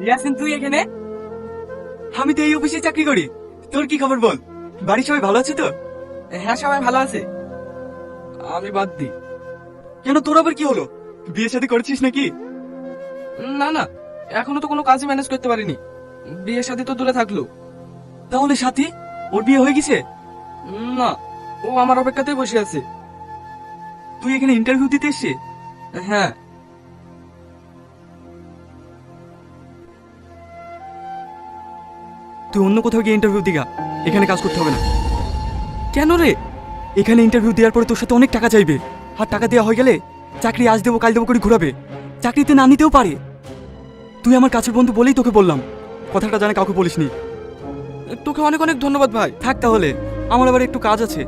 ইয়াসিন, তুই এখানে? আমি তো এই অফিসে চাকরি করি। তোর কি খবর বল? বাড়ির সবাই ভালো আছে তো? হ্যাঁ, সবাই ভালো আছে। আমি বাদ দি। কেন, তোর আবার কি হলো? বিয়ে শাদী করেছিস নাকি? না না, এখনো তো কোনো কাজই ম্যানেজ করতে পারিনি। বিয়ে শাদী তো দূরে থাকলো। তাহলে সাথী, ওর বিয়ে হয়ে গেছে? না, ও আমার অপেক্ষাতেই বসে আছে। তুই এখানে ইন্টারভিউ দিতে এসছিস? হ্যাঁ। তুই অন্য কোথাও গিয়ে ইন্টারভিউ দিগা, এখানে কাজ করতে হবে না। কেন রে? এখানে ইন্টারভিউ দেওয়ার পরে তোর সাথে অনেক টাকা চাইবে, আর টাকা দেওয়া হয়ে গেলে চাকরি আজ দেবো কাল দেবো করে ঘুরাবে। চাকরিতে না নিতেও পারে। তুই আমার কাছের বন্ধু বলেই তোকে বললাম, কথাটা জানে কাউকে বলিসনি। তোকে অনেক অনেক ধন্যবাদ ভাই। থাক তাহলে, আমার আবার একটু কাজ আছে।